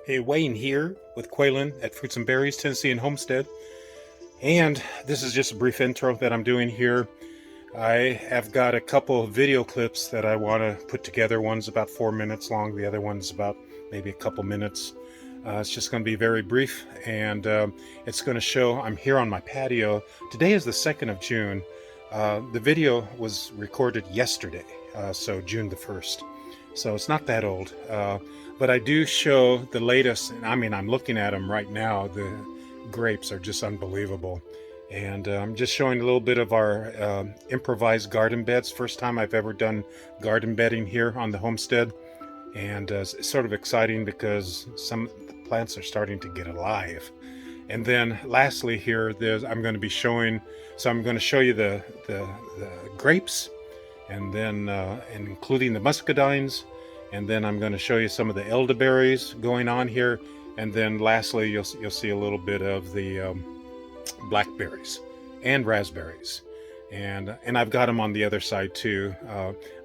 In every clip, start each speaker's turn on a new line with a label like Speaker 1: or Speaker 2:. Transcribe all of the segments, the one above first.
Speaker 1: Hey, Wayne here with Quaylen at Fruits and Berries, Tennessee and Homestead. And this is just a brief intro that I'm doing here. I have got a couple of video clips that I want to put together. One's about 4 minutes long, the other one's about maybe a couple minutes. It's just going to be very brief, and it's going to show I'm here on my patio. Today is the 2nd of June. The video was recorded yesterday, so June the 1st. So it's not that old. But I do show the latest. I mean, I'm looking at them right now. The grapes are just unbelievable. And I'm just showing a little bit of our improvised garden beds. First time I've ever done garden bedding here on the homestead. And it's sort of exciting because some of the plants are starting to get alive. And then lastly here, I'm going to be showing, so I'm going to show you the grapes, and then including the muscadines. And then I'm going to show you some of the elderberries going on here, and then lastly you'll see a little bit of the blackberries and raspberries, and I've got them on the other side too.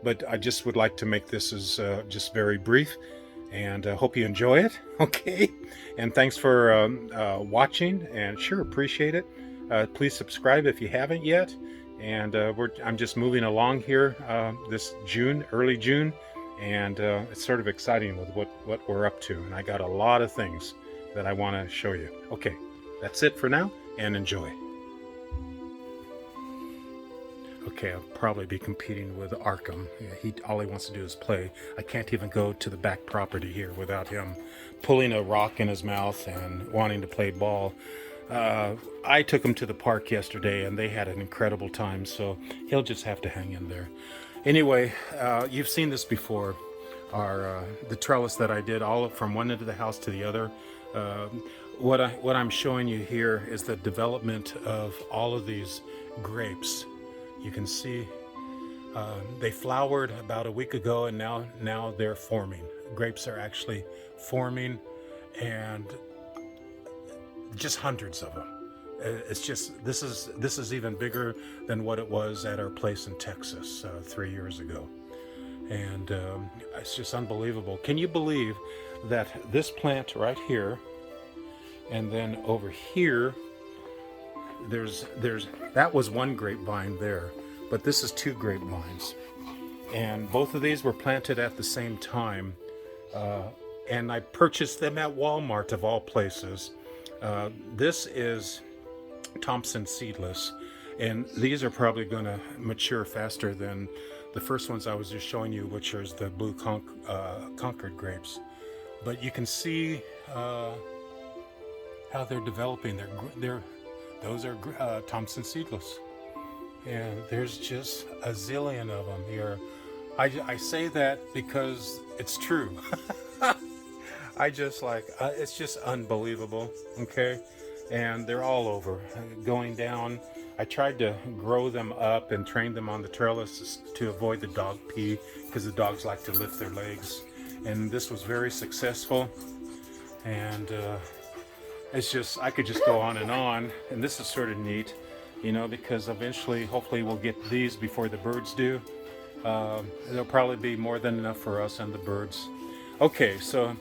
Speaker 1: But I just would like to make this as just very brief, and hope you enjoy it. Okay, and thanks for watching, and sure appreciate it. Please subscribe if you haven't yet. And I'm just moving along here this June, early June. And it's sort of exciting with what we're up to. And I got a lot of things that I want to show you. Okay, that's it for now, and enjoy. Okay, I'll probably be competing with Arkham. Yeah, all he wants to do is play. I can't even go to the back property here without him pulling a rock in his mouth and wanting to play ball. I took him to the park yesterday, and they had an incredible time, so he'll just have to hang in there. Anyway, you've seen this before, the trellis that I did all from one end of the house to the other. What I'm showing you here is the development of all of these grapes. You can see they flowered about a week ago, and now they're forming. Grapes are actually forming, and just hundreds of them. It's just, this is even bigger than what it was at our place in Texas 3 years ago. And it's just unbelievable. Can you believe that this plant right here, and then over here, that was one grapevine there, but this is 2 grapevines. And both of these were planted at the same time. And I purchased them at Walmart of all places. This is Thompson seedless, and these are probably going to mature faster than the first ones I was just showing you, which is the blue Concord grapes. But you can see how they're developing. Those are Thompson seedless, and there's just a zillion of them here. I say that because it's true. I just it's just unbelievable. Okay. And they're all over, going down. I tried to grow them up and train them on the trellis to avoid the dog pee, because the dogs like to lift their legs. And this was very successful. And it's just, I could just go on. And this is sort of neat, you know, because eventually, hopefully we'll get these before the birds do. There'll probably be more than enough for us and the birds. Okay, so,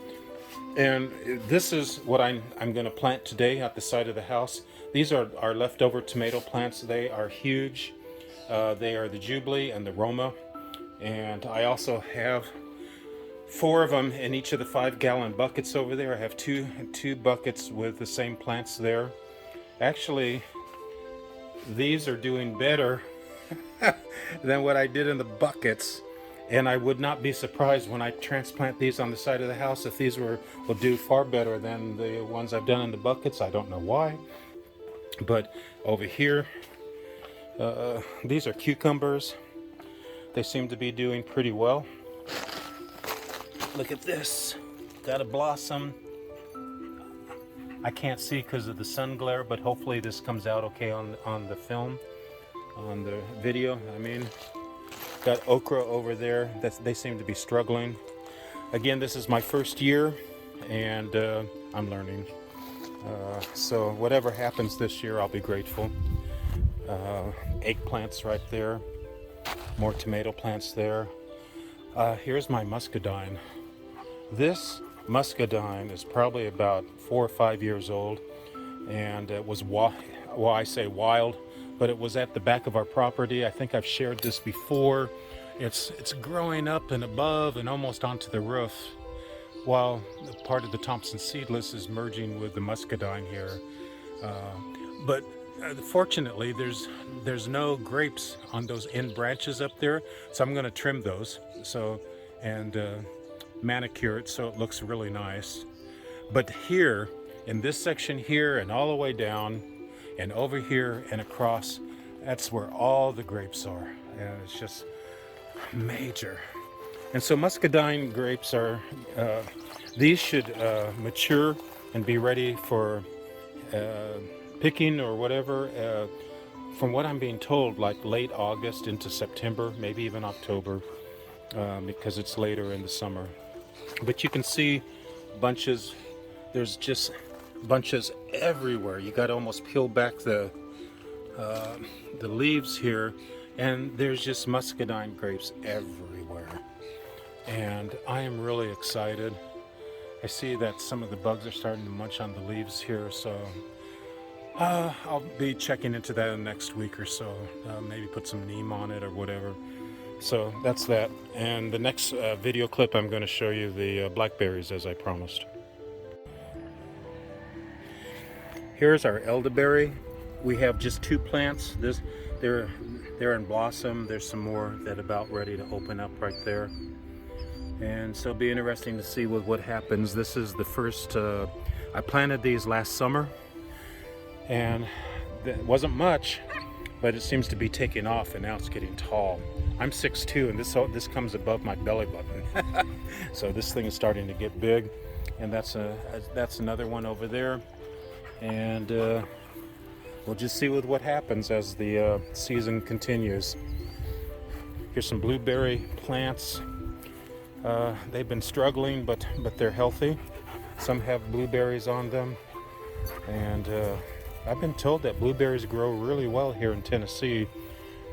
Speaker 1: and this is what I'm going to plant today at the side of the house. These are our leftover tomato plants. They are huge. They are the Jubilee and the Roma. And I also have 4 of them in each of the 5-gallon buckets over there. I have two buckets with the same plants there. Actually, these are doing better than what I did in the buckets. And I would not be surprised when I transplant these on the side of the house if these will do far better than the ones I've done in the buckets. I don't know why. But over here, these are cucumbers. They seem to be doing pretty well. Look at this. Got a blossom. I can't see because of the sun glare, but hopefully this comes out okay on the film, on the video, I mean. Got okra over there. They seem to be struggling. Again, this is my first year, and I'm learning. So whatever happens this year, I'll be grateful. Eggplants right there. More tomato plants there. Here's my muscadine. This muscadine is probably about 4 or 5 years old, and it was well, I say wild, but it was at the back of our property. I think I've shared this before. It's growing up and above and almost onto the roof, while part of the Thompson seedless is merging with the muscadine here. But fortunately, there's no grapes on those end branches up there, so I'm going to trim those and manicure it so it looks really nice. But here, in this section here and all the way down and over here and across, that's where all the grapes are, and it's just major. And so muscadine grapes are, these should mature and be ready for picking or whatever, from what I'm being told, like late August into September, maybe even October, because it's later in the summer. But you can see bunches, there's just bunches everywhere. You got to almost peel back the leaves here, and there's just muscadine grapes everywhere. And I am really excited. I see that some of the bugs are starting to munch on the leaves here, so I'll be checking into that in the next week or so. Maybe put some neem on it or whatever. So that's that. And the next video clip, I'm going to show you the blackberries, as I promised. Here's our elderberry. We have just 2 plants. They're in blossom. There's some more that are about ready to open up right there. And so it'll be interesting to see what happens. This is the first, I planted these last summer, and it wasn't much, but it seems to be taking off, and now it's getting tall. I'm 6'2", and this comes above my belly button. So this thing is starting to get big, and that's another one over there. And we'll just see what happens as the season continues. Here's some blueberry plants. They've been struggling, but they're healthy. Some have blueberries on them, and I've been told that blueberries grow really well here in Tennessee,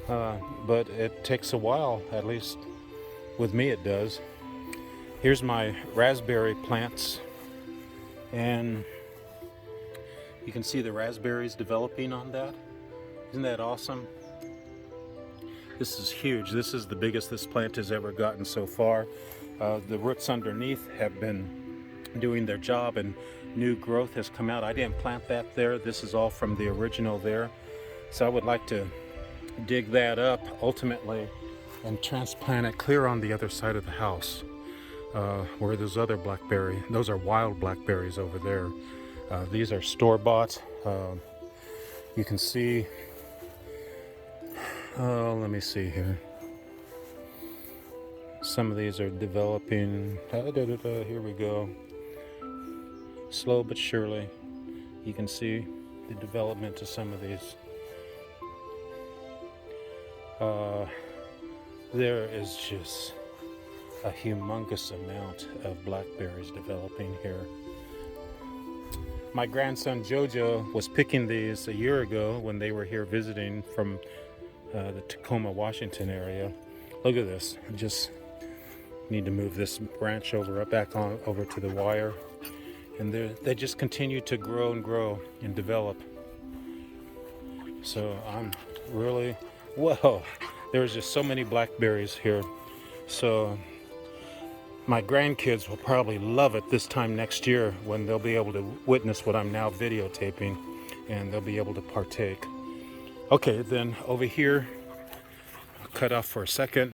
Speaker 1: but it takes a while, at least with me it does. Here's my raspberry plants, and you can see the raspberries developing on that. Isn't that awesome? This is huge. This is the biggest this plant has ever gotten so far. The roots underneath have been doing their job, and new growth has come out. I didn't plant that there. This is all from the original there. So I would like to dig that up ultimately and transplant it clear on the other side of the house, where those other blackberry, those are wild blackberries over there. These are store-bought. You can see, let me see here. Some of these are developing. Here we go. Slow but surely. You can see the development of some of these. There is just a humongous amount of blackberries developing here. My grandson Jojo was picking these a year ago when they were here visiting from the Tacoma, Washington area. Look at this. I just need to move this branch back over to the wire, and they just continue to grow and grow and develop. So I'm really, whoa, there's just so many blackberries here. So my grandkids will probably love it this time next year when they'll be able to witness what I'm now videotaping, and they'll be able to partake. Okay, then over here, I'll cut off for a second.